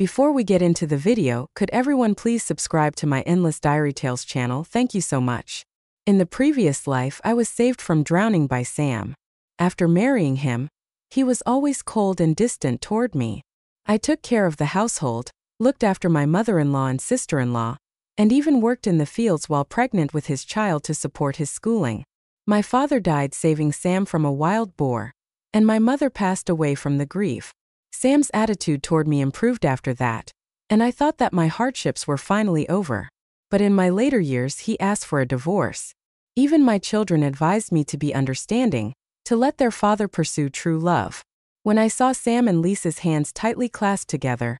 Before we get into the video, could everyone please subscribe to my Endless Diary Tales channel? Thank you so much. In the previous life, I was saved from drowning by Sam. After marrying him, he was always cold and distant toward me. I took care of the household, looked after my mother-in-law and sister-in-law, and even worked in the fields while pregnant with his child to support his schooling. My father died saving Sam from a wild boar, and my mother passed away from the grief. Sam's attitude toward me improved after that, and I thought that my hardships were finally over. But in my later years he asked for a divorce. Even my children advised me to be understanding, to let their father pursue true love. When I saw Sam and Lisa's hands tightly clasped together,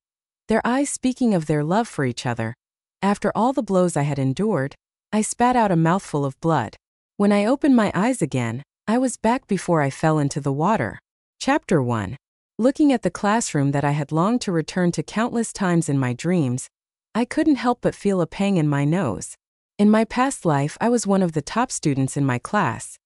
their eyes speaking of their love for each other, after all the blows I had endured, I spat out a mouthful of blood. When I opened my eyes again, I was back before I fell into the water. Chapter 1. Looking at the classroom that I had longed to return to countless times in my dreams, I couldn't help but feel a pang in my nose. In my past life, I was one of the top students in my class.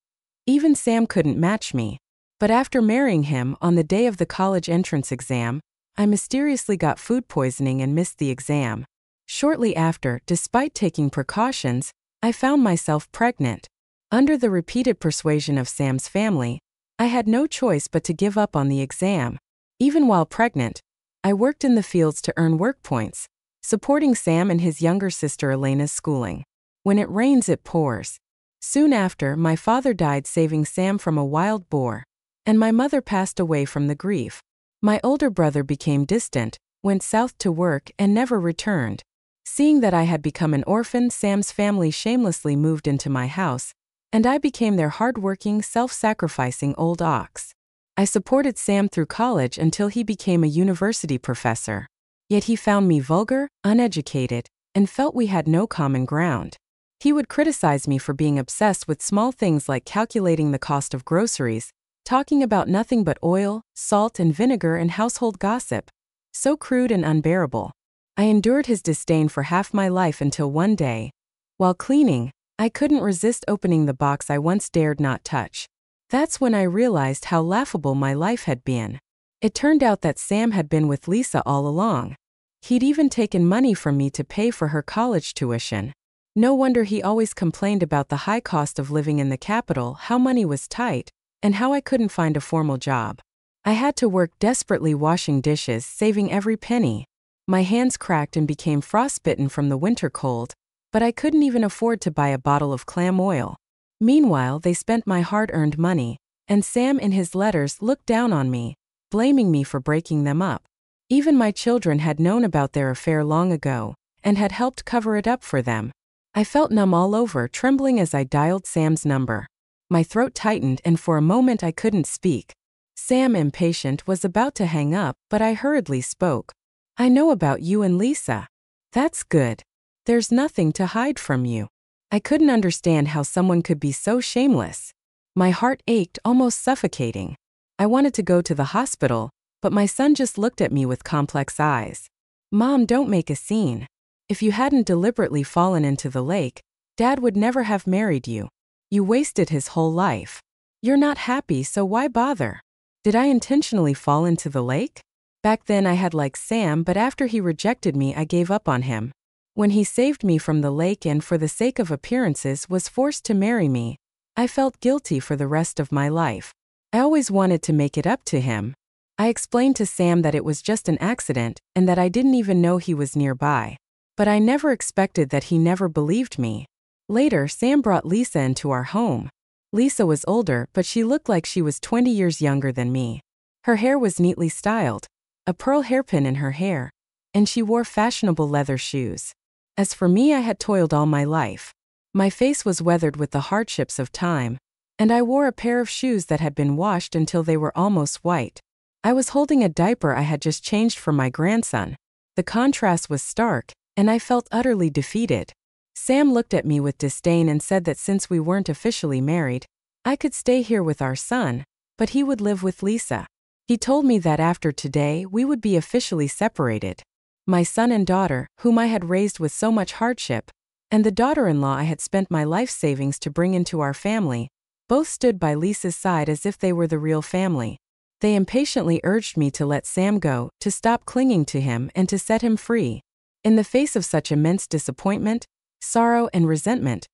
Even Sam couldn't match me. But after marrying him, on the day of the college entrance exam, I mysteriously got food poisoning and missed the exam. Shortly after, despite taking precautions, I found myself pregnant. Under the repeated persuasion of Sam's family, I had no choice but to give up on the exam. Even while pregnant, I worked in the fields to earn work points, supporting Sam and his younger sister Elena's schooling. When it rains, it pours. Soon after, my father died saving Sam from a wild boar, and my mother passed away from the grief. My older brother became distant, went south to work, and never returned. Seeing that I had become an orphan, Sam's family shamelessly moved into my house, and I became their hard-working, self-sacrificing old ox. I supported Sam through college until he became a university professor. Yet he found me vulgar, uneducated, and felt we had no common ground. He would criticize me for being obsessed with small things like calculating the cost of groceries, talking about nothing but oil, salt, and vinegar and household gossip. So crude and unbearable. I endured his disdain for half my life until one day, while cleaning, I couldn't resist opening the box I once dared not touch. That's when I realized how laughable my life had been. It turned out that Sam had been with Lisa all along. He'd even taken money from me to pay for her college tuition. No wonder he always complained about the high cost of living in the capital, how money was tight, and how I couldn't find a formal job. I had to work desperately washing dishes, saving every penny. My hands cracked and became frostbitten from the winter cold, but I couldn't even afford to buy a bottle of clam oil. Meanwhile, they spent my hard-earned money, and Sam in his letters looked down on me, blaming me for breaking them up. Even my children had known about their affair long ago, and had helped cover it up for them. I felt numb all over, trembling as I dialed Sam's number. My throat tightened and for a moment I couldn't speak. Sam, impatient, was about to hang up, but I hurriedly spoke. "I know about you and Lisa." "That's good. There's nothing to hide from you." I couldn't understand how someone could be so shameless. My heart ached, almost suffocating. I wanted to go to the hospital, but my son just looked at me with complex eyes. "Mom, don't make a scene. If you hadn't deliberately fallen into the lake, Dad would never have married you. You wasted his whole life. You're not happy, so why bother?" Did I intentionally fall into the lake? Back then I had liked Sam, but after he rejected me I gave up on him. When he saved me from the lake and for the sake of appearances was forced to marry me, I felt guilty for the rest of my life. I always wanted to make it up to him. I explained to Sam that it was just an accident and that I didn't even know he was nearby. But I never expected that he never believed me. Later, Sam brought Lisa into our home. Lisa was older, but she looked like she was 20 years younger than me. Her hair was neatly styled, a pearl hairpin in her hair, and she wore fashionable leather shoes. As for me, I had toiled all my life. My face was weathered with the hardships of time, and I wore a pair of shoes that had been washed until they were almost white. I was holding a diaper I had just changed for my grandson. The contrast was stark, and I felt utterly defeated. Sam looked at me with disdain and said that since we weren't officially married, I could stay here with our son, but he would live with Lisa. He told me that after today we would be officially separated. My son and daughter, whom I had raised with so much hardship, and the daughter-in-law I had spent my life savings to bring into our family, both stood by Lisa's side as if they were the real family. They impatiently urged me to let Sam go, to stop clinging to him, and to set him free. In the face of such immense disappointment, sorrow, and resentment,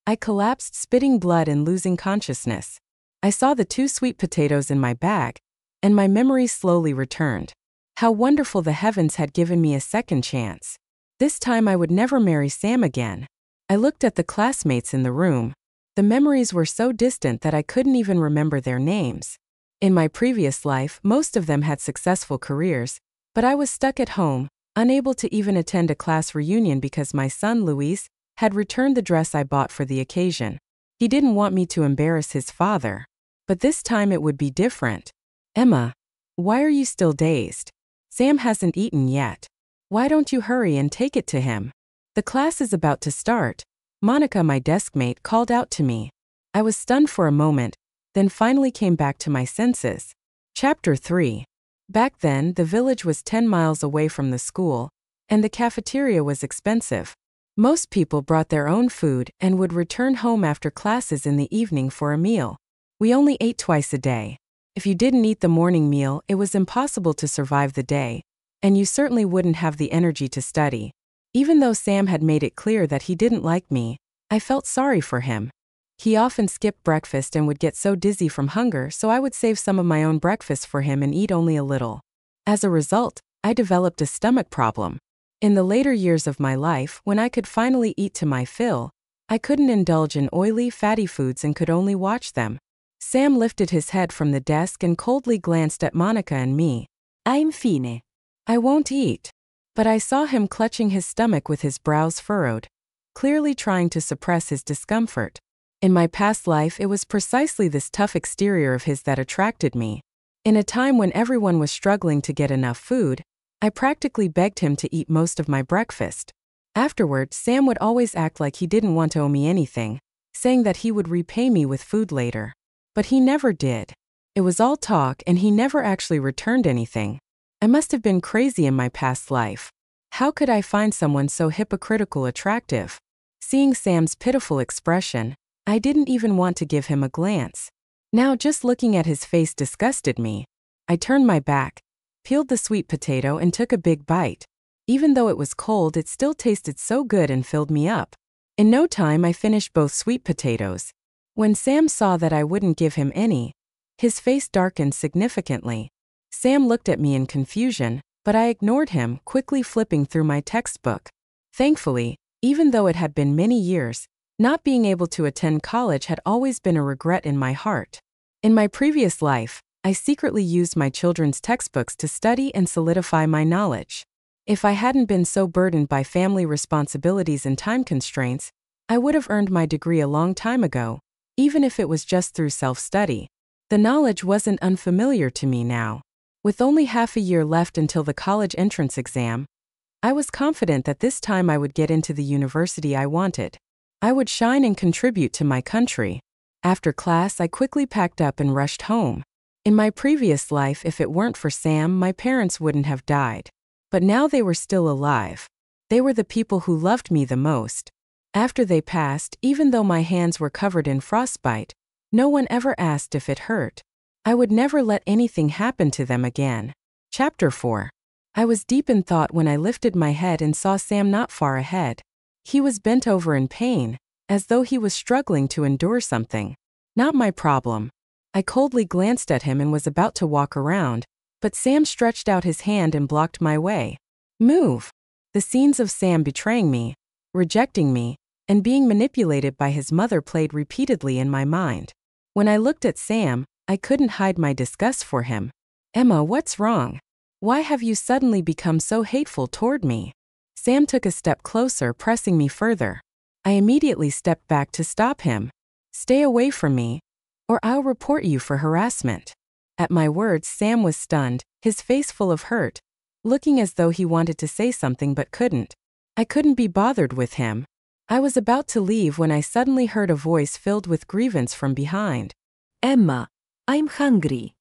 I collapsed, spitting blood and losing consciousness. I saw the 2 sweet potatoes in my bag, and my memory slowly returned. How wonderful the heavens had given me a second chance. This time I would never marry Sam again. I looked at the classmates in the room. The memories were so distant that I couldn't even remember their names. In my previous life, most of them had successful careers, but I was stuck at home, unable to even attend a class reunion because my son Luis had returned the dress I bought for the occasion. He didn't want me to embarrass his father. But this time it would be different. Emma, why are you still dazed? Sam hasn't eaten yet. Why don't you hurry and take it to him? The class is about to start. Monica, my deskmate, called out to me. I was stunned for a moment, then finally came back to my senses. Chapter 3. Back then, the village was 10 miles away from the school, and the cafeteria was expensive. Most people brought their own food and would return home after classes in the evening for a meal. We only ate twice a day. If you didn't eat the morning meal, it was impossible to survive the day, and you certainly wouldn't have the energy to study. Even though Sam had made it clear that he didn't like me, I felt sorry for him. He often skipped breakfast and would get so dizzy from hunger, so I would save some of my own breakfast for him and eat only a little. As a result, I developed a stomach problem. In the later years of my life, when I could finally eat to my fill, I couldn't indulge in oily, fatty foods and could only watch them. Sam lifted his head from the desk and coldly glanced at Monica and me. Infine. I won't eat. But I saw him clutching his stomach with his brows furrowed, clearly trying to suppress his discomfort. In my past life, it was precisely this tough exterior of his that attracted me. In a time when everyone was struggling to get enough food, I practically begged him to eat most of my breakfast. Afterward, Sam would always act like he didn't want to owe me anything, saying that he would repay me with food later. But he never did. It was all talk and he never actually returned anything. I must have been crazy in my past life. How could I find someone so hypocritical attractive? Seeing Sam's pitiful expression, I didn't even want to give him a glance. Now just looking at his face disgusted me. I turned my back, peeled the sweet potato and took a big bite. Even though it was cold, it still tasted so good and filled me up. In no time I finished both sweet potatoes. When Sam saw that I wouldn't give him any, his face darkened significantly. Sam looked at me in confusion, but I ignored him, quickly flipping through my textbook. Thankfully, even though it had been many years, not being able to attend college had always been a regret in my heart. In my previous life, I secretly used my children's textbooks to study and solidify my knowledge. If I hadn't been so burdened by family responsibilities and time constraints, I would have earned my degree a long time ago, even if it was just through self-study. The knowledge wasn't unfamiliar to me now. With only half a year left until the college entrance exam, I was confident that this time I would get into the university I wanted. I would shine and contribute to my country. After class, I quickly packed up and rushed home. In my previous life, if it weren't for Sam, my parents wouldn't have died. But now they were still alive. They were the people who loved me the most. After they passed, even though my hands were covered in frostbite, no one ever asked if it hurt. I would never let anything happen to them again. Chapter 4. I was deep in thought when I lifted my head and saw Sam not far ahead. He was bent over in pain, as though he was struggling to endure something. Not my problem. I coldly glanced at him and was about to walk around, but Sam stretched out his hand and blocked my way. Move! The scenes of Sam betraying me, rejecting me, and being manipulated by his mother played repeatedly in my mind. When I looked at Sam, I couldn't hide my disgust for him. Emma, what's wrong? Why have you suddenly become so hateful toward me? Sam took a step closer, pressing me further. I immediately stepped back to stop him. Stay away from me, or I'll report you for harassment. At my words, Sam was stunned, his face full of hurt, looking as though he wanted to say something but couldn't. I couldn't be bothered with him. I was about to leave when I suddenly heard a voice filled with grievance from behind. Emma, I'm hungry.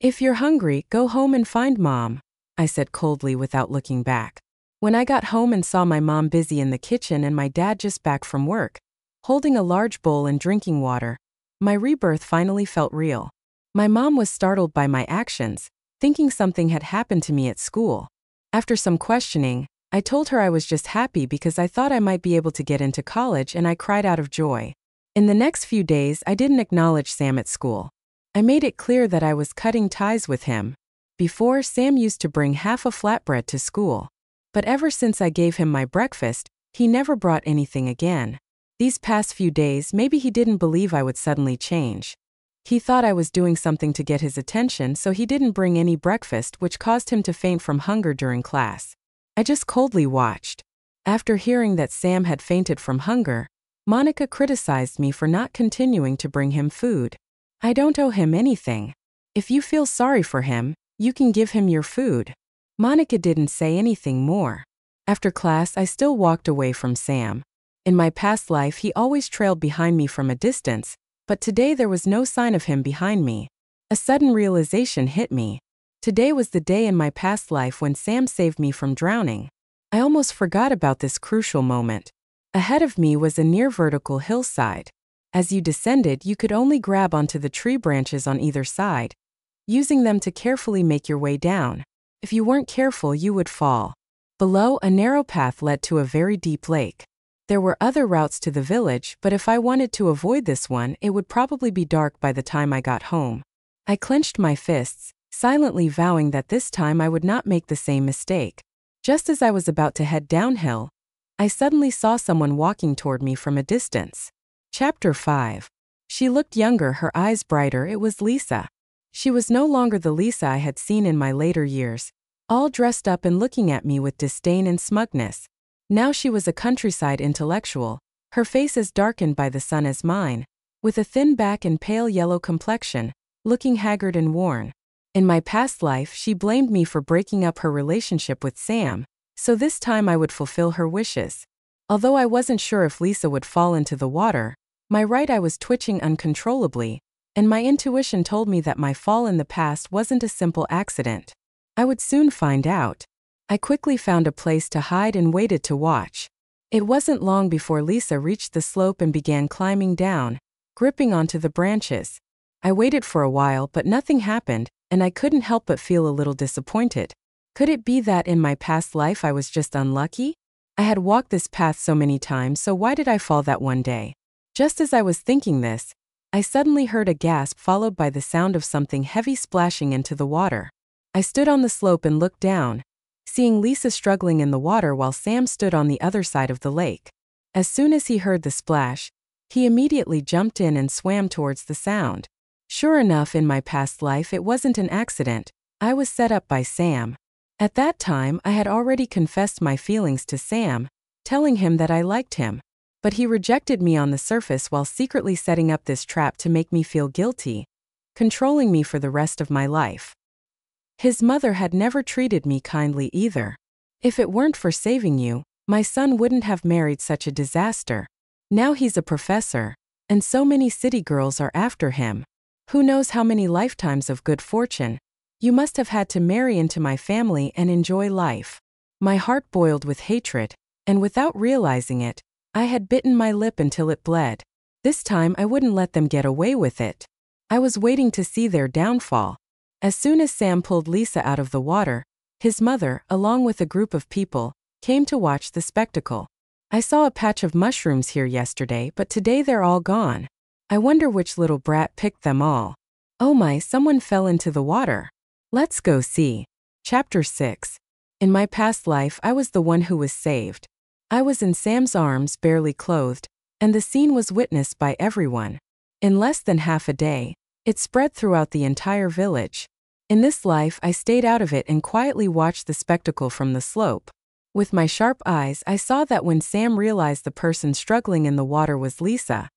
If you're hungry, go home and find Mom, I said coldly without looking back. When I got home and saw my mom busy in the kitchen and my dad just back from work, holding a large bowl and drinking water, my rebirth finally felt real. My mom was startled by my actions, thinking something had happened to me at school. After some questioning, I told her I was just happy because I thought I might be able to get into college, and I cried out of joy. In the next few days, I didn't acknowledge Sam at school. I made it clear that I was cutting ties with him. Before, Sam used to bring half a flatbread to school. But ever since I gave him my breakfast, he never brought anything again. These past few days, maybe he didn't believe I would suddenly change. He thought I was doing something to get his attention, so he didn't bring any breakfast, which caused him to faint from hunger during class. I just coldly watched. After hearing that Sam had fainted from hunger, Monica criticized me for not continuing to bring him food. I don't owe him anything. If you feel sorry for him, you can give him your food. Monica didn't say anything more. After class, I still walked away from Sam. In my past life, he always trailed behind me from a distance, but today there was no sign of him behind me. A sudden realization hit me. Today was the day in my past life when Sam saved me from drowning. I almost forgot about this crucial moment. Ahead of me was a near vertical hillside. As you descended, you could only grab onto the tree branches on either side, using them to carefully make your way down. If you weren't careful, you would fall. Below, a narrow path led to a very deep lake. There were other routes to the village, but if I wanted to avoid this one, it would probably be dark by the time I got home. I clenched my fists, silently vowing that this time I would not make the same mistake. Just as I was about to head downhill, I suddenly saw someone walking toward me from a distance. Chapter 5. She looked younger, her eyes brighter. It was Lisa. She was no longer the Lisa I had seen in my later years, all dressed up and looking at me with disdain and smugness. Now she was a countryside intellectual, her face as darkened by the sun as mine, with a thin back and pale yellow complexion, looking haggard and worn. In my past life, she blamed me for breaking up her relationship with Sam, so this time I would fulfill her wishes. Although I wasn't sure if Lisa would fall into the water, my right eye was twitching uncontrollably, and my intuition told me that my fall in the past wasn't a simple accident. I would soon find out. I quickly found a place to hide and waited to watch. It wasn't long before Lisa reached the slope and began climbing down, gripping onto the branches. I waited for a while, but nothing happened, and I couldn't help but feel a little disappointed. Could it be that in my past life I was just unlucky? I had walked this path so many times, so why did I fall that one day? Just as I was thinking this, I suddenly heard a gasp followed by the sound of something heavy splashing into the water. I stood on the slope and looked down, seeing Lisa struggling in the water while Sam stood on the other side of the lake. As soon as he heard the splash, he immediately jumped in and swam towards the sound. Sure enough, in my past life it wasn't an accident. I was set up by Sam. At that time, I had already confessed my feelings to Sam, telling him that I liked him. But he rejected me on the surface while secretly setting up this trap to make me feel guilty, controlling me for the rest of my life. His mother had never treated me kindly either. If it weren't for saving you, my son wouldn't have married such a disaster. Now he's a professor, and so many city girls are after him. Who knows how many lifetimes of good fortune. You must have had to marry into my family and enjoy life. My heart boiled with hatred, and without realizing it, I had bitten my lip until it bled. This time I wouldn't let them get away with it. I was waiting to see their downfall. As soon as Sam pulled Lisa out of the water, his mother, along with a group of people, came to watch the spectacle. I saw a patch of mushrooms here yesterday, but today they're all gone. I wonder which little brat picked them all. Oh my, someone fell into the water. Let's go see. Chapter 6. In my past life, I was the one who was saved. I was in Sam's arms, barely clothed, and the scene was witnessed by everyone. In less than half a day, it spread throughout the entire village. In this life, I stayed out of it and quietly watched the spectacle from the slope. With my sharp eyes, I saw that when Sam realized the person struggling in the water was Lisa,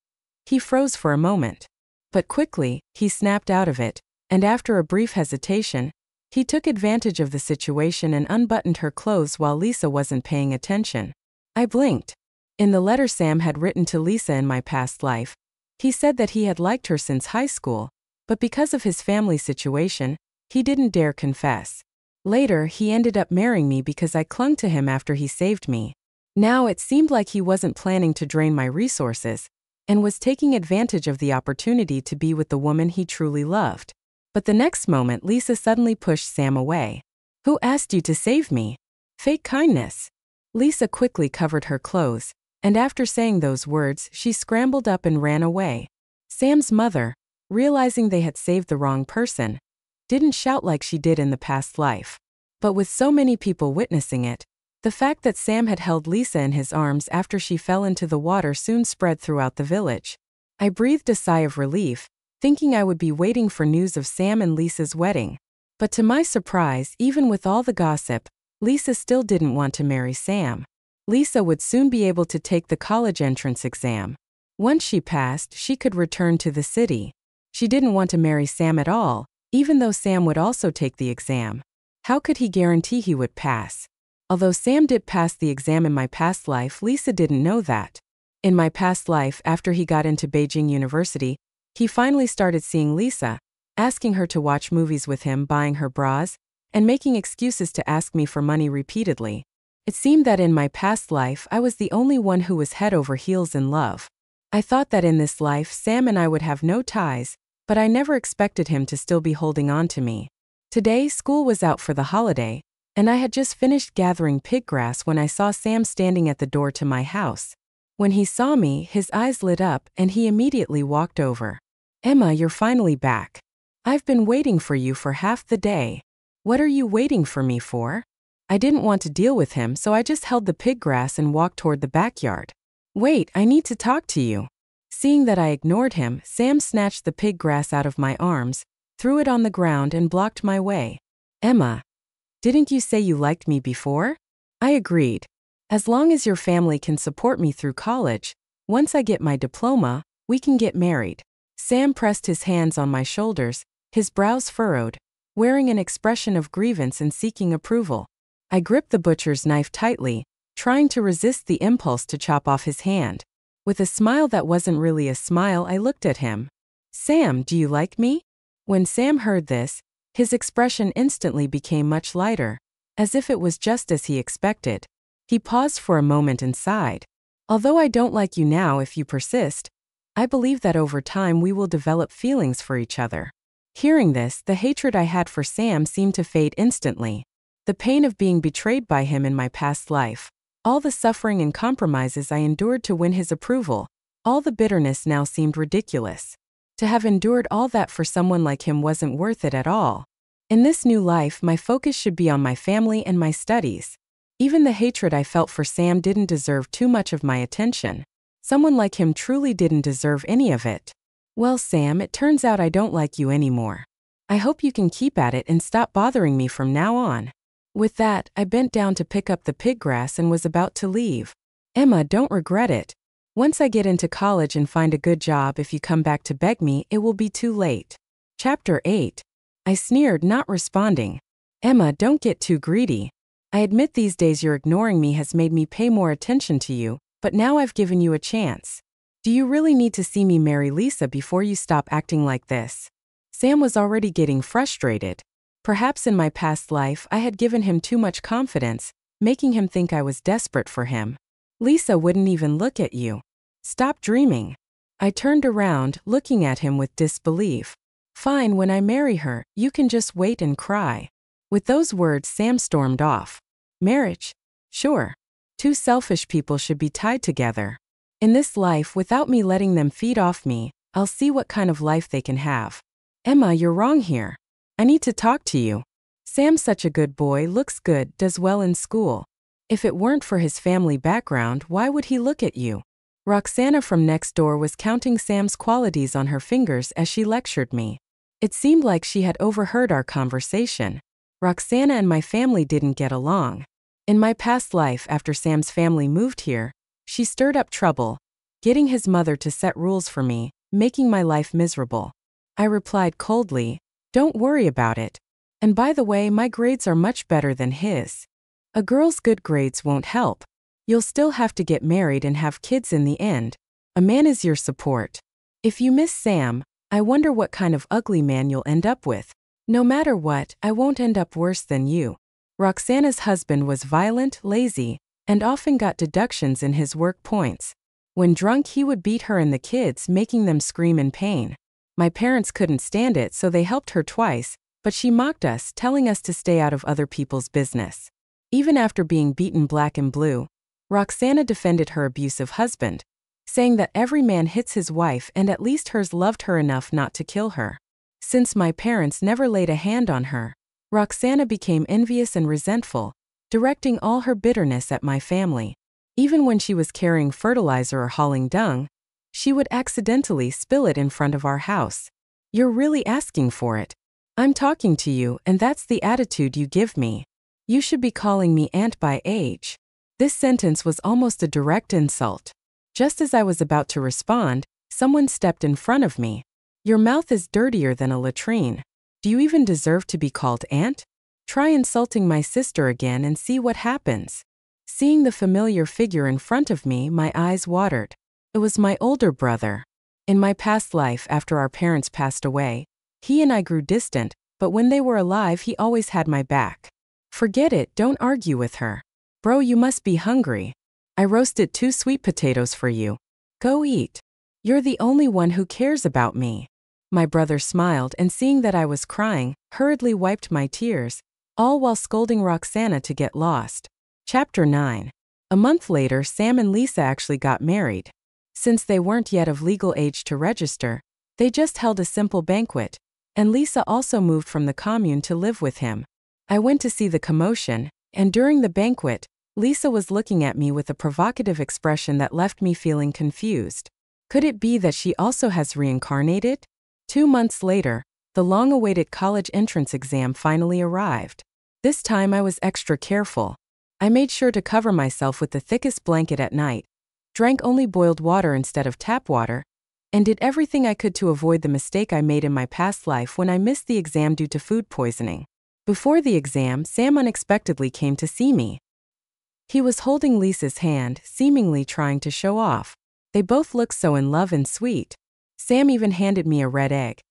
he froze for a moment. But quickly, he snapped out of it, and after a brief hesitation, he took advantage of the situation and unbuttoned her clothes while Lisa wasn't paying attention. I blinked. In the letter Sam had written to Lisa in my past life, he said that he had liked her since high school, but because of his family situation, he didn't dare confess. Later, he ended up marrying me because I clung to him after he saved me. Now it seemed like he wasn't planning to drain my resources, and was taking advantage of the opportunity to be with the woman he truly loved. But the next moment, Lisa suddenly pushed Sam away. "Who asked you to save me? Fake kindness." Lisa quickly covered her clothes, and after saying those words, she scrambled up and ran away. Sam's mother, realizing they had saved the wrong person, didn't shout like she did in the past life. But with so many people witnessing it, the fact that Sam had held Lisa in his arms after she fell into the water soon spread throughout the village. I breathed a sigh of relief, thinking I would be waiting for news of Sam and Lisa's wedding. But to my surprise, even with all the gossip, Lisa still didn't want to marry Sam. Lisa would soon be able to take the college entrance exam. Once she passed, she could return to the city. She didn't want to marry Sam at all, even though Sam would also take the exam. How could he guarantee he would pass? Although Sam did pass the exam in my past life, Lisa didn't know that. In my past life, after he got into Beijing University, he finally started seeing Lisa, asking her to watch movies with him, buying her bras, and making excuses to ask me for money repeatedly. It seemed that in my past life I was the only one who was head over heels in love. I thought that in this life Sam and I would have no ties, but I never expected him to still be holding on to me. Today, school was out for the holiday, and I had just finished gathering pig grass when I saw Sam standing at the door to my house. When he saw me, his eyes lit up and he immediately walked over. "Emma, you're finally back. I've been waiting for you for half the day. What are you waiting for me for?" I didn't want to deal with him, so I just held the pig grass and walked toward the backyard. "Wait, I need to talk to you." Seeing that I ignored him, Sam snatched the pig grass out of my arms, threw it on the ground and blocked my way. "Emma, didn't you say you liked me before?" I agreed. "As long as your family can support me through college, once I get my diploma, we can get married." Sam pressed his hands on my shoulders, his brows furrowed, wearing an expression of grievance and seeking approval. I gripped the butcher's knife tightly, trying to resist the impulse to chop off his hand. With a smile that wasn't really a smile, I looked at him. "Sam, do you like me?" When Sam heard this, his expression instantly became much lighter, as if it was just as he expected. He paused for a moment and sighed. "Although I don't like you now, if you persist, I believe that over time we will develop feelings for each other." Hearing this, the hatred I had for Sam seemed to fade instantly. The pain of being betrayed by him in my past life, all the suffering and compromises I endured to win his approval, all the bitterness now seemed ridiculous. To have endured all that for someone like him wasn't worth it at all. In this new life, my focus should be on my family and my studies. Even the hatred I felt for Sam didn't deserve too much of my attention. Someone like him truly didn't deserve any of it. "Well, Sam, it turns out I don't like you anymore. I hope you can keep at it and stop bothering me from now on." With that, I bent down to pick up the pig grass and was about to leave. "Emma, don't regret it. Once I get into college and find a good job, if you come back to beg me, it will be too late." Chapter 8. I sneered, not responding. "Emma, don't get too greedy. I admit these days your ignoring me has made me pay more attention to you, but now I've given you a chance. Do you really need to see me marry Lisa before you stop acting like this?" Sam was already getting frustrated. Perhaps in my past life I had given him too much confidence, making him think I was desperate for him. "Lisa wouldn't even look at you. Stop dreaming." I turned around, looking at him with disbelief. "Fine, when I marry her, you can just wait and cry." With those words, Sam stormed off. "Marriage? Sure. Two selfish people should be tied together. In this life, without me letting them feed off me, I'll see what kind of life they can have." "Emma, you're wrong here. I need to talk to you. Sam's such a good boy, looks good, does well in school. If it weren't for his family background, why would he look at you?" Roxana from next door was counting Sam's qualities on her fingers as she lectured me. It seemed like she had overheard our conversation. Roxana and my family didn't get along. In my past life, after Sam's family moved here, she stirred up trouble, getting his mother to set rules for me, making my life miserable. I replied coldly, "Don't worry about it. And by the way, my grades are much better than his. A girl's good grades won't help. You'll still have to get married and have kids in the end. A man is your support. If you miss Sam, I wonder what kind of ugly man you'll end up with. No matter what, I won't end up worse than you." Roxana's husband was violent, lazy, and often got deductions in his work points. When drunk, he would beat her and the kids, making them scream in pain. My parents couldn't stand it, so they helped her twice, but she mocked us, telling us to stay out of other people's business. Even after being beaten black and blue, Roxana defended her abusive husband, saying that every man hits his wife and at least hers loved her enough not to kill her. Since my parents never laid a hand on her, Roxana became envious and resentful, directing all her bitterness at my family. Even when she was carrying fertilizer or hauling dung, she would accidentally spill it in front of our house. You're really asking for it. I'm talking to you, and that's the attitude you give me. You should be calling me aunt by age. This sentence was almost a direct insult. Just as I was about to respond, someone stepped in front of me. Your mouth is dirtier than a latrine. Do you even deserve to be called aunt? Try insulting my sister again and see what happens. Seeing the familiar figure in front of me, my eyes watered. It was my older brother. In my past life, after our parents passed away, he and I grew distant, but when they were alive, he always had my back. Forget it, don't argue with her. Bro, you must be hungry. I roasted 2 sweet potatoes for you. Go eat. You're the only one who cares about me. My brother smiled and, seeing that I was crying, hurriedly wiped my tears, all while scolding Roxana to get lost. Chapter 9. A month later, Sam and Lisa actually got married. Since they weren't yet of legal age to register, they just held a simple banquet, and Lisa also moved from the commune to live with him. I went to see the commotion, and during the banquet, Lisa was looking at me with a provocative expression that left me feeling confused. Could it be that she also has reincarnated? 2 months later, the long-awaited college entrance exam finally arrived. This time I was extra careful. I made sure to cover myself with the thickest blanket at night, drank only boiled water instead of tap water, and did everything I could to avoid the mistake I made in my past life when I missed the exam due to food poisoning. Before the exam, Sam unexpectedly came to see me. He was holding Lisa's hand, seemingly trying to show off. They both looked so in love and sweet. Sam even handed me a red egg,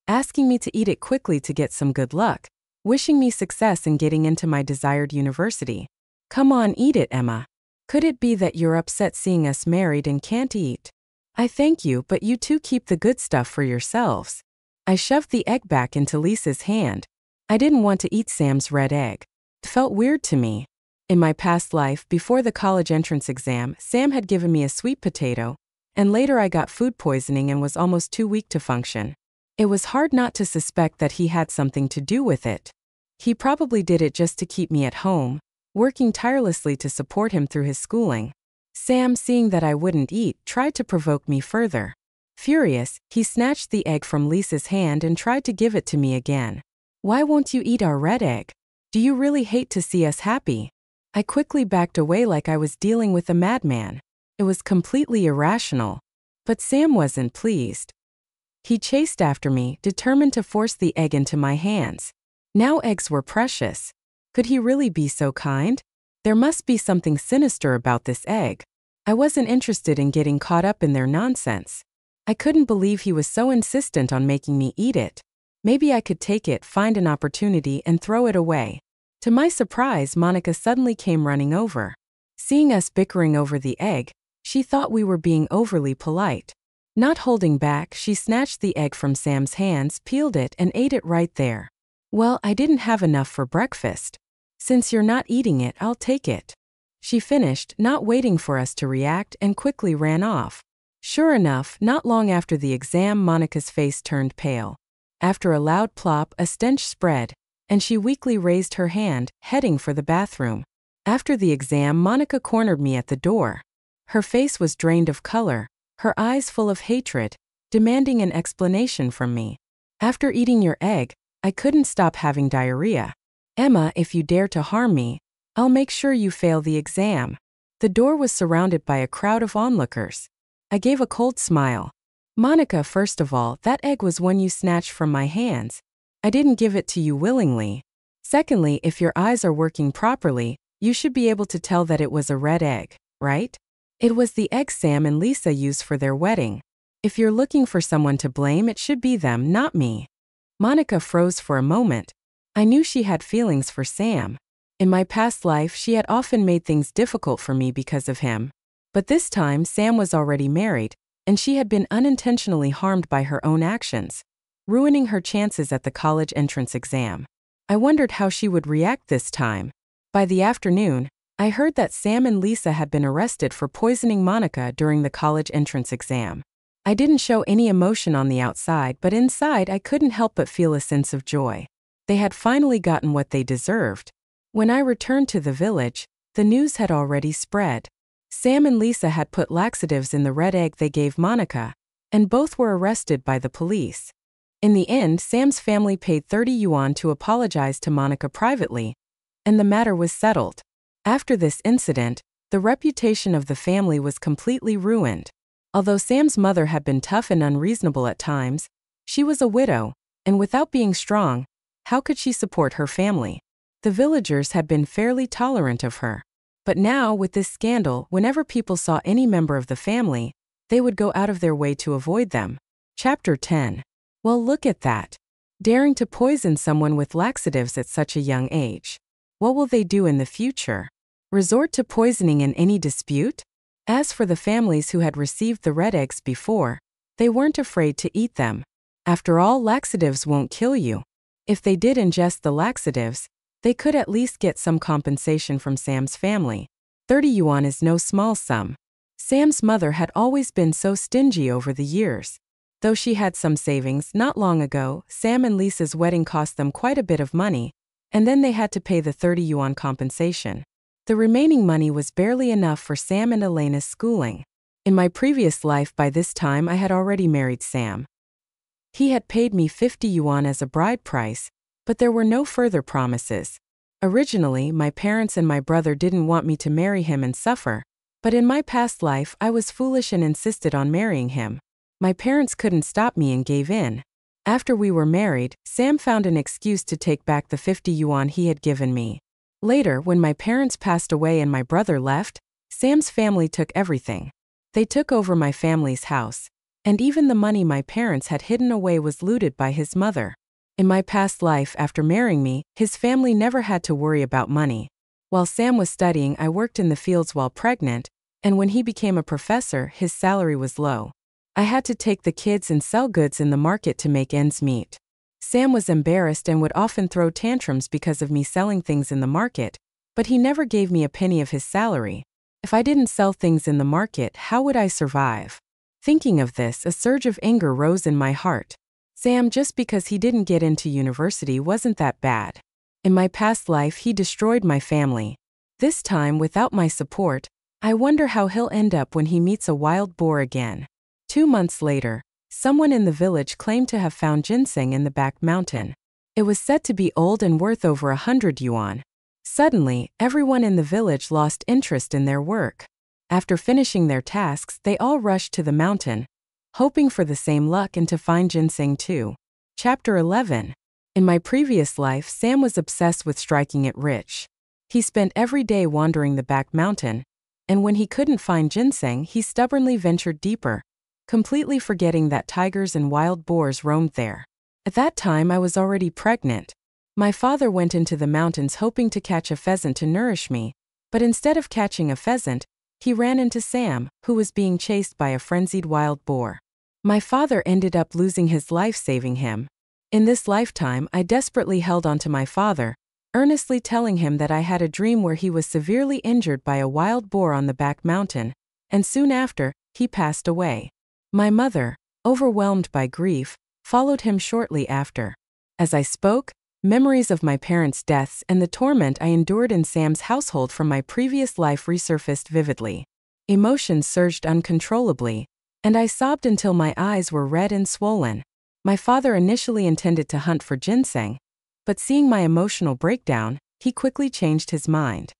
asking me to eat it quickly to get some good luck, wishing me success in getting into my desired university. Come on, eat it, Emma. Could it be that you're upset seeing us married and can't eat? I thank you, but you two keep the good stuff for yourselves. I shoved the egg back into Lisa's hand. I didn't want to eat Sam's red egg. It felt weird to me. In my past life, before the college entrance exam, Sam had given me a sweet potato, and later I got food poisoning and was almost too weak to function. It was hard not to suspect that he had something to do with it. He probably did it just to keep me at home, working tirelessly to support him through his schooling. Sam, seeing that I wouldn't eat, tried to provoke me further. Furious, he snatched the egg from Lisa's hand and tried to give it to me again. Why won't you eat our red egg? Do you really hate to see us happy? I quickly backed away like I was dealing with a madman. It was completely irrational. But Sam wasn't pleased. He chased after me, determined to force the egg into my hands. Now eggs were precious. Could he really be so kind? There must be something sinister about this egg. I wasn't interested in getting caught up in their nonsense. I couldn't believe he was so insistent on making me eat it. Maybe I could take it, find an opportunity, and throw it away. To my surprise, Monica suddenly came running over. Seeing us bickering over the egg, she thought we were being overly polite. Not holding back, she snatched the egg from Sam's hands, peeled it, and ate it right there. Well, I didn't have enough for breakfast. Since you're not eating it, I'll take it. She finished, not waiting for us to react, and quickly ran off. Sure enough, not long after the exam, Monica's face turned pale. After a loud plop, a stench spread, and she weakly raised her hand, heading for the bathroom. After the exam, Monica cornered me at the door. Her face was drained of color, her eyes full of hatred, demanding an explanation from me. After eating your egg, I couldn't stop having diarrhea. Emma, if you dare to harm me, I'll make sure you fail the exam. The door was surrounded by a crowd of onlookers. I gave a cold smile. Monica, first of all, that egg was one you snatched from my hands. I didn't give it to you willingly. Secondly, if your eyes are working properly, you should be able to tell that it was a red egg, right? It was the egg Sam and Lisa used for their wedding. If you're looking for someone to blame, it should be them, not me. Monica froze for a moment. I knew she had feelings for Sam. In my past life, she had often made things difficult for me because of him. But this time, Sam was already married, and she had been unintentionally harmed by her own actions, ruining her chances at the college entrance exam. I wondered how she would react this time. By the afternoon, I heard that Sam and Lisa had been arrested for poisoning Monica during the college entrance exam. I didn't show any emotion on the outside, but inside I couldn't help but feel a sense of joy. They had finally gotten what they deserved. When I returned to the village, the news had already spread. Sam and Lisa had put laxatives in the red egg they gave Monica, and both were arrested by the police. In the end, Sam's family paid 30 yuan to apologize to Monica privately, and the matter was settled. After this incident, the reputation of the family was completely ruined. Although Sam's mother had been tough and unreasonable at times, she was a widow, and without being strong, how could she support her family? The villagers had been fairly tolerant of her. But now, with this scandal, whenever people saw any member of the family, they would go out of their way to avoid them. Chapter 10. Well, look at that. Daring to poison someone with laxatives at such a young age. What will they do in the future? Resort to poisoning in any dispute? As for the families who had received the red eggs before, they weren't afraid to eat them. After all, laxatives won't kill you. If they did ingest the laxatives, they could at least get some compensation from Sam's family. 30 yuan is no small sum. Sam's mother had always been so stingy over the years. Though she had some savings, not long ago, Sam and Lisa's wedding cost them quite a bit of money, and then they had to pay the 30 yuan compensation. The remaining money was barely enough for Sam and Elena's schooling. In my previous life, by this time I had already married Sam. He had paid me 50 yuan as a bride price, but there were no further promises. Originally, my parents and my brother didn't want me to marry him and suffer, but in my past life I was foolish and insisted on marrying him. My parents couldn't stop me and gave in. After we were married, Sam found an excuse to take back the 50 yuan he had given me. Later, when my parents passed away and my brother left, Sam's family took everything. They took over my family's house, and even the money my parents had hidden away was looted by his mother. In my past life, after marrying me, his family never had to worry about money. While Sam was studying, I worked in the fields while pregnant, and when he became a professor, his salary was low. I had to take the kids and sell goods in the market to make ends meet. Sam was embarrassed and would often throw tantrums because of me selling things in the market, but he never gave me a penny of his salary. If I didn't sell things in the market, how would I survive? Thinking of this, a surge of anger rose in my heart. Sam, just because he didn't get into university wasn't that bad. In my past life, he destroyed my family. This time, without my support, I wonder how he'll end up when he meets a wild boar again. 2 months later, someone in the village claimed to have found ginseng in the back mountain. It was said to be old and worth over 100 yuan. Suddenly, everyone in the village lost interest in their work. After finishing their tasks, they all rushed to the mountain, hoping for the same luck and to find ginseng too. Chapter 11. In my previous life, Sam was obsessed with striking it rich. He spent every day wandering the back mountain, and when he couldn't find ginseng, he stubbornly ventured deeper, completely forgetting that tigers and wild boars roamed there. At that time, I was already pregnant. My father went into the mountains hoping to catch a pheasant to nourish me, but instead of catching a pheasant, he ran into Sam, who was being chased by a frenzied wild boar. My father ended up losing his life saving him. In this lifetime, I desperately held on to my father, earnestly telling him that I had a dream where he was severely injured by a wild boar on the back mountain, and soon after, he passed away. My mother, overwhelmed by grief, followed him shortly after. As I spoke, memories of my parents' deaths and the torment I endured in Sam's household from my previous life resurfaced vividly. Emotions surged uncontrollably, and I sobbed until my eyes were red and swollen. My father initially intended to hunt for ginseng, but seeing my emotional breakdown, he quickly changed his mind.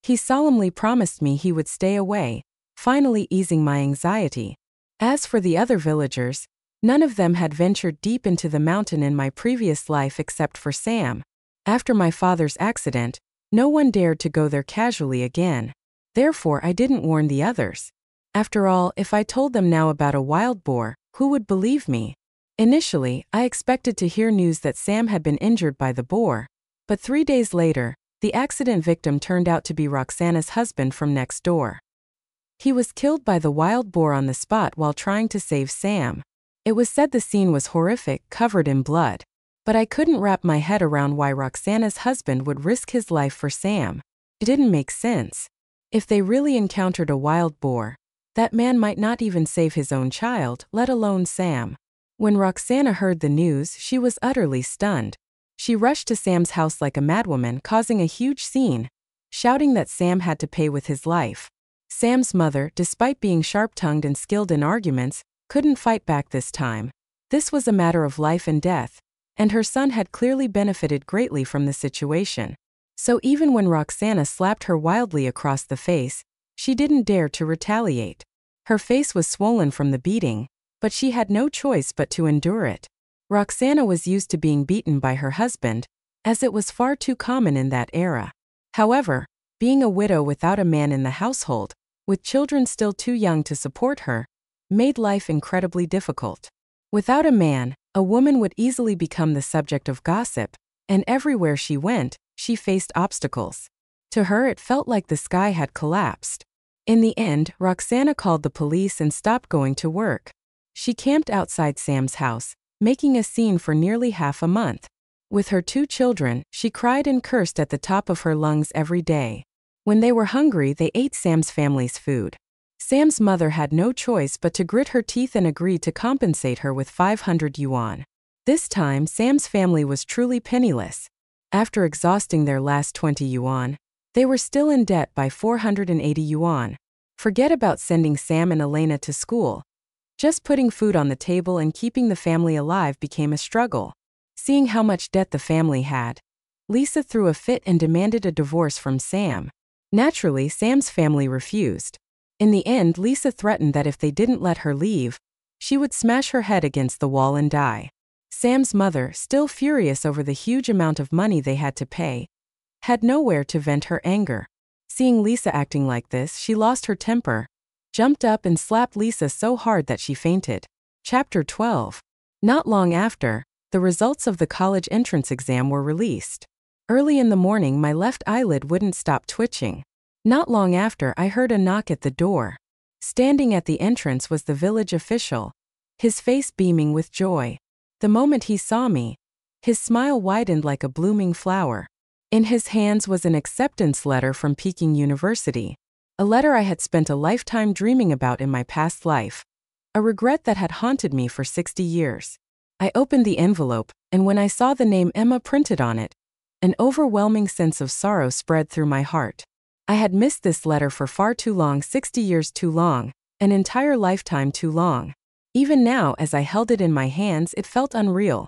He solemnly promised me he would stay away, finally easing my anxiety. As for the other villagers, none of them had ventured deep into the mountain in my previous life except for Sam. After my father's accident, no one dared to go there casually again. Therefore, I didn't warn the others. After all, if I told them now about a wild boar, who would believe me? Initially, I expected to hear news that Sam had been injured by the boar, but 3 days later, the accident victim turned out to be Roxana's husband from next door. He was killed by the wild boar on the spot while trying to save Sam. It was said the scene was horrific, covered in blood. But I couldn't wrap my head around why Roxana's husband would risk his life for Sam. It didn't make sense. If they really encountered a wild boar, that man might not even save his own child, let alone Sam. When Roxana heard the news, she was utterly stunned. She rushed to Sam's house like a madwoman, causing a huge scene, shouting that Sam had to pay with his life. Sam's mother, despite being sharp-tongued and skilled in arguments, couldn't fight back this time. This was a matter of life and death, and her son had clearly benefited greatly from the situation. So even when Roxana slapped her wildly across the face, she didn't dare to retaliate. Her face was swollen from the beating, but she had no choice but to endure it. Roxana was used to being beaten by her husband, as it was far too common in that era. However, being a widow without a man in the household, with children still too young to support her, made life incredibly difficult. Without a man, a woman would easily become the subject of gossip, and everywhere she went, she faced obstacles. To her, it felt like the sky had collapsed. In the end, Roxana called the police and stopped going to work. She camped outside Sam's house, making a scene for nearly half a month. With her 2 children, she cried and cursed at the top of her lungs every day. When they were hungry, they ate Sam's family's food. Sam's mother had no choice but to grit her teeth and agree to compensate her with 500 yuan. This time, Sam's family was truly penniless. After exhausting their last 20 yuan, they were still in debt by 480 yuan. Forget about sending Sam and Elena to school. Just putting food on the table and keeping the family alive became a struggle. Seeing how much debt the family had, Lisa threw a fit and demanded a divorce from Sam. Naturally, Sam's family refused. In the end, Lisa threatened that if they didn't let her leave, she would smash her head against the wall and die. Sam's mother, still furious over the huge amount of money they had to pay, had nowhere to vent her anger. Seeing Lisa acting like this, she lost her temper, jumped up and slapped Lisa so hard that she fainted. Chapter 12. Not long after, the results of the college entrance exam were released. Early in the morning, my left eyelid wouldn't stop twitching. Not long after, I heard a knock at the door. Standing at the entrance was the village official, his face beaming with joy. The moment he saw me, his smile widened like a blooming flower. In his hands was an acceptance letter from Peking University, a letter I had spent a lifetime dreaming about in my past life, a regret that had haunted me for 60 years. I opened the envelope, and when I saw the name Emma printed on it, an overwhelming sense of sorrow spread through my heart. I had missed this letter for far too long, 60 years too long, an entire lifetime too long. Even now, as I held it in my hands, it felt unreal,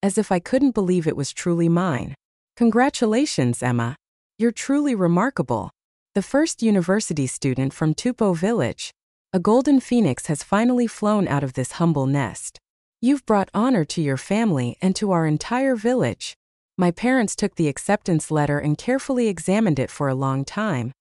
as if I couldn't believe it was truly mine. Congratulations, Emma. You're truly remarkable. The first university student from Tupo village. A golden phoenix has finally flown out of this humble nest. You've brought honor to your family and to our entire village. My parents took the acceptance letter and carefully examined it for a long time,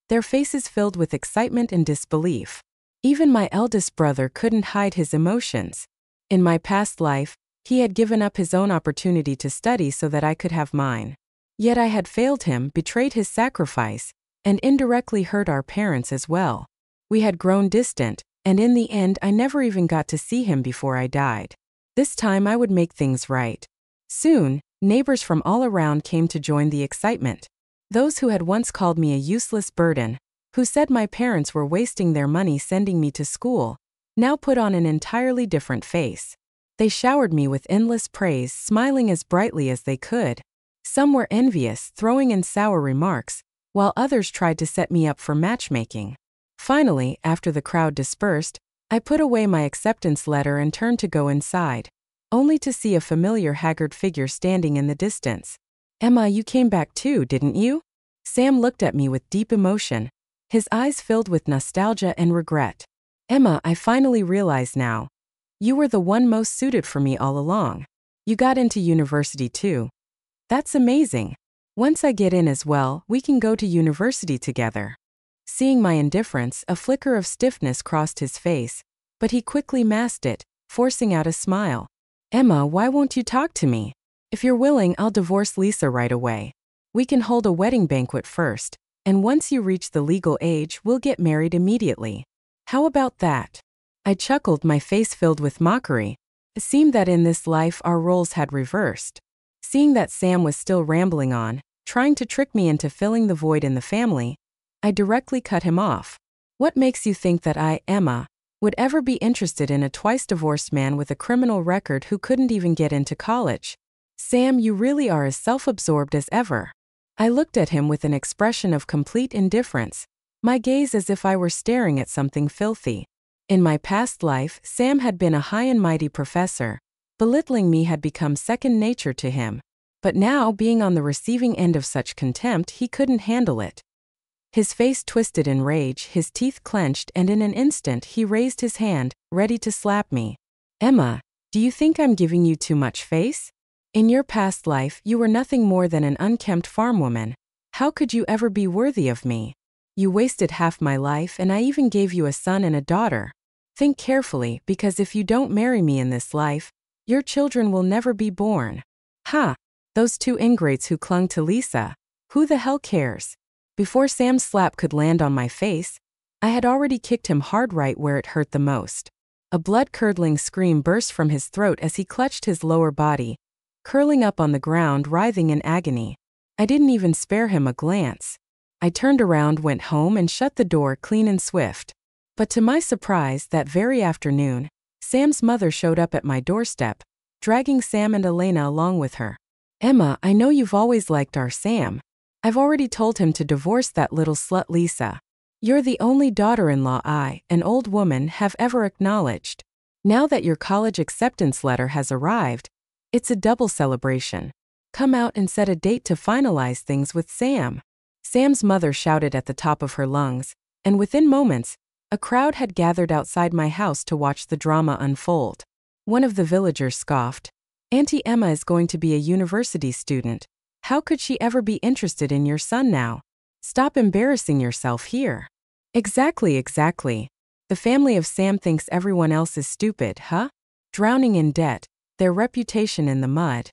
their faces filled with excitement and disbelief. Even my eldest brother couldn't hide his emotions. In my past life, he had given up his own opportunity to study so that I could have mine. Yet I had failed him, betrayed his sacrifice, and indirectly hurt our parents as well. We had grown distant, and in the end I never even got to see him before I died. This time I would make things right. Soon, neighbors from all around came to join the excitement. Those who had once called me a useless burden, who said my parents were wasting their money sending me to school, now put on an entirely different face. They showered me with endless praise, smiling as brightly as they could. Some were envious, throwing in sour remarks, while others tried to set me up for matchmaking. Finally, after the crowd dispersed, I put away my acceptance letter and turned to go inside, only to see a familiar haggard figure standing in the distance. Emma, you came back too, didn't you? Sam looked at me with deep emotion, his eyes filled with nostalgia and regret. Emma, I finally realize now. You were the one most suited for me all along. You got into university too. That's amazing. Once I get in as well, we can go to university together. Seeing my indifference, a flicker of stiffness crossed his face, but he quickly masked it, forcing out a smile. Emma, why won't you talk to me? If you're willing, I'll divorce Lisa right away. We can hold a wedding banquet first, And once you reach the legal age, we'll get married immediately. How about that? I chuckled, my face filled with mockery. It seemed that in this life our roles had reversed. Seeing that Sam was still rambling on, trying to trick me into filling the void in the family, I directly cut him off. What makes you think that I, Emma, would ever be interested in a twice-divorced man with a criminal record who couldn't even get into college? Sam, you really are as self-absorbed as ever. I looked at him with an expression of complete indifference, my gaze as if I were staring at something filthy. In my past life, Sam had been a high and mighty professor. Belittling me had become second nature to him. But now, being on the receiving end of such contempt, he couldn't handle it. His face twisted in rage, his teeth clenched, and in an instant he raised his hand, ready to slap me. Emma, do you think I'm giving you too much face? In your past life, you were nothing more than an unkempt farm woman. How could you ever be worthy of me? You wasted half my life, and I even gave you a son and a daughter. Think carefully, because if you don't marry me in this life, your children will never be born. Ha! Those two ingrates who clung to Lisa. Who the hell cares? Before Sam's slap could land on my face, I had already kicked him hard right where it hurt the most. A blood-curdling scream burst from his throat as he clutched his lower body, curling up on the ground, writhing in agony. I didn't even spare him a glance. I turned around, went home, and shut the door clean and swift. But to my surprise, that very afternoon, Sam's mother showed up at my doorstep, dragging Sam and Elena along with her. Emma, I know you've always liked our Sam. I've already told him to divorce that little slut Lisa. You're the only daughter-in-law I, an old woman, have ever acknowledged. Now that your college acceptance letter has arrived, it's a double celebration. Come out and set a date to finalize things with Sam. Sam's mother shouted at the top of her lungs, and within moments, a crowd had gathered outside my house to watch the drama unfold. One of the villagers scoffed, Auntie Emma is going to be a university student. How could she ever be interested in your son now? Stop embarrassing yourself here. Exactly. The family of Sam thinks everyone else is stupid, huh? Drowning in debt, their reputation in the mud.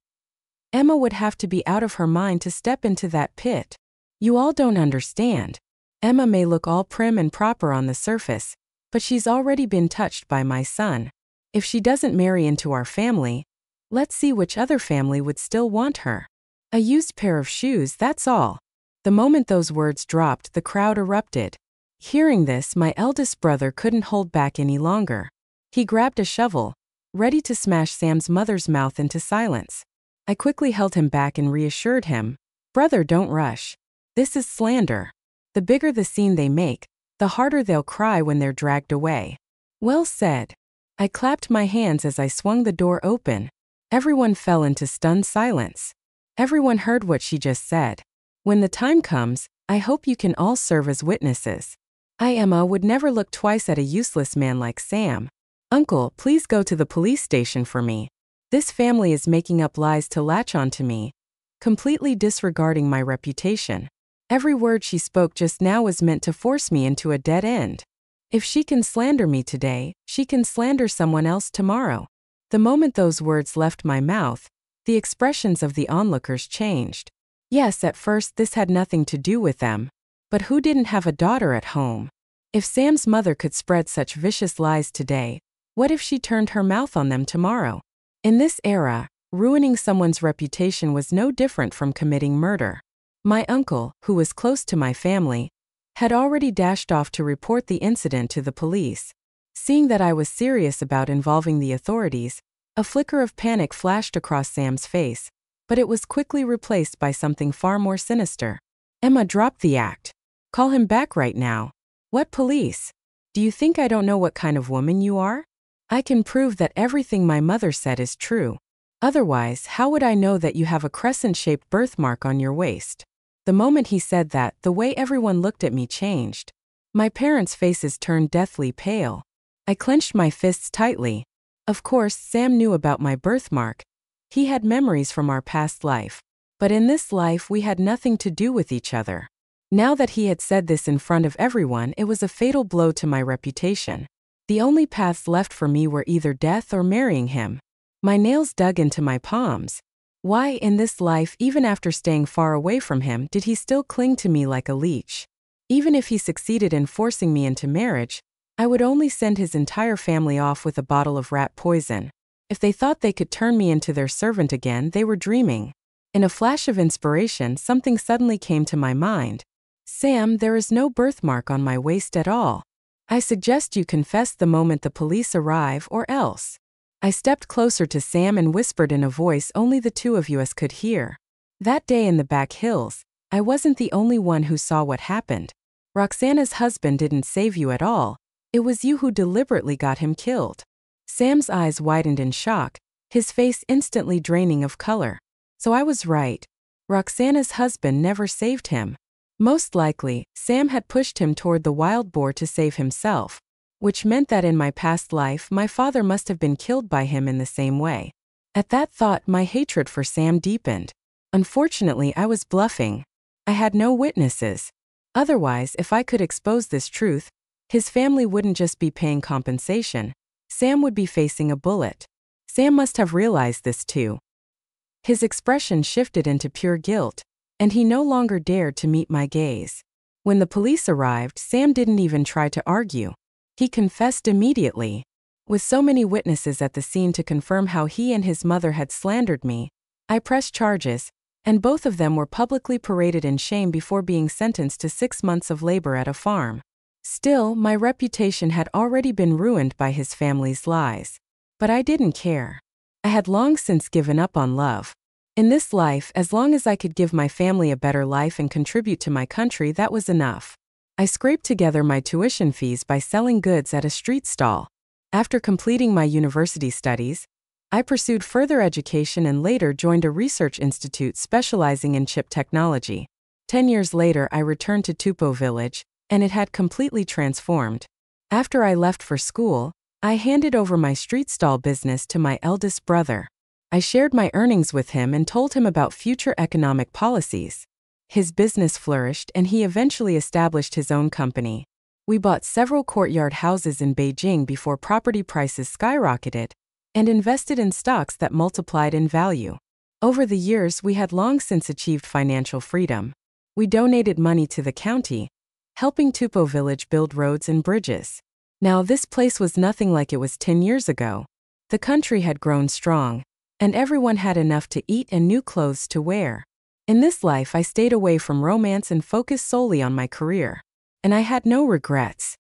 Emma would have to be out of her mind to step into that pit. You all don't understand. Emma may look all prim and proper on the surface, but she's already been touched by my son. If she doesn't marry into our family, let's see which other family would still want her. A used pair of shoes, that's all. The moment those words dropped, the crowd erupted. Hearing this, my eldest brother couldn't hold back any longer. He grabbed a shovel, ready to smash Sam's mother's mouth into silence. I quickly held him back and reassured him, Brother, don't rush. This is slander. The bigger the scene they make, the harder they'll cry when they're dragged away. Well said. I clapped my hands as I swung the door open. Everyone fell into stunned silence. Everyone heard what she just said. When the time comes, I hope you can all serve as witnesses. I, Emma, would never look twice at a useless man like Sam. Uncle, please go to the police station for me. This family is making up lies to latch onto me, completely disregarding my reputation. Every word she spoke just now was meant to force me into a dead end. If she can slander me today, she can slander someone else tomorrow. The moment those words left my mouth, the expressions of the onlookers changed. Yes, at first this had nothing to do with them. But who didn't have a daughter at home? If Sam's mother could spread such vicious lies today, what if she turned her mouth on them tomorrow? In this era, ruining someone's reputation was no different from committing murder. My uncle, who was close to my family, had already dashed off to report the incident to the police. Seeing that I was serious about involving the authorities, a flicker of panic flashed across Sam's face, but it was quickly replaced by something far more sinister. Emma, drop the act. Call him back right now. What police? Do you think I don't know what kind of woman you are? I can prove that everything my mother said is true. Otherwise, how would I know that you have a crescent-shaped birthmark on your waist? The moment he said that, the way everyone looked at me changed. My parents' faces turned deathly pale. I clenched my fists tightly. Of course, Sam knew about my birthmark. He had memories from our past life. But in this life, we had nothing to do with each other. Now that he had said this in front of everyone, it was a fatal blow to my reputation. The only paths left for me were either death or marrying him. My nails dug into my palms. Why, in this life, even after staying far away from him, did he still cling to me like a leech? Even if he succeeded in forcing me into marriage, I would only send his entire family off with a bottle of rat poison. If they thought they could turn me into their servant again, they were dreaming. In a flash of inspiration, something suddenly came to my mind. Sam, there is no birthmark on my waist at all. I suggest you confess the moment the police arrive, or else. I stepped closer to Sam and whispered in a voice only the two of us could hear. That day in the back hills, I wasn't the only one who saw what happened. Roxana's husband didn't save you at all. It was you who deliberately got him killed. Sam's eyes widened in shock, his face instantly draining of color. So I was right. Roxana's husband never saved him. Most likely, Sam had pushed him toward the wild boar to save himself, which meant that in my past life my father must have been killed by him in the same way. At that thought, my hatred for Sam deepened. Unfortunately, I was bluffing. I had no witnesses. Otherwise, if I could expose this truth, his family wouldn't just be paying compensation. Sam would be facing a bullet. Sam must have realized this too. His expression shifted into pure guilt, and he no longer dared to meet my gaze. When the police arrived, Sam didn't even try to argue. He confessed immediately. With so many witnesses at the scene to confirm how he and his mother had slandered me, I pressed charges, and both of them were publicly paraded in shame before being sentenced to 6 months of labor at a farm. Still, my reputation had already been ruined by his family's lies. But I didn't care. I had long since given up on love. In this life, as long as I could give my family a better life and contribute to my country, that was enough. I scraped together my tuition fees by selling goods at a street stall. After completing my university studies, I pursued further education and later joined a research institute specializing in chip technology. 10 years later, I returned to Tupou village, and it had completely transformed. After I left for school, I handed over my street stall business to my eldest brother. I shared my earnings with him and told him about future economic policies. His business flourished and he eventually established his own company. We bought several courtyard houses in Beijing before property prices skyrocketed, and invested in stocks that multiplied in value. Over the years, we had long since achieved financial freedom. We donated money to the county, helping Tupou village build roads and bridges. Now, this place was nothing like it was 10 years ago. The country had grown strong, and everyone had enough to eat and new clothes to wear. In this life, I stayed away from romance and focused solely on my career. And I had no regrets.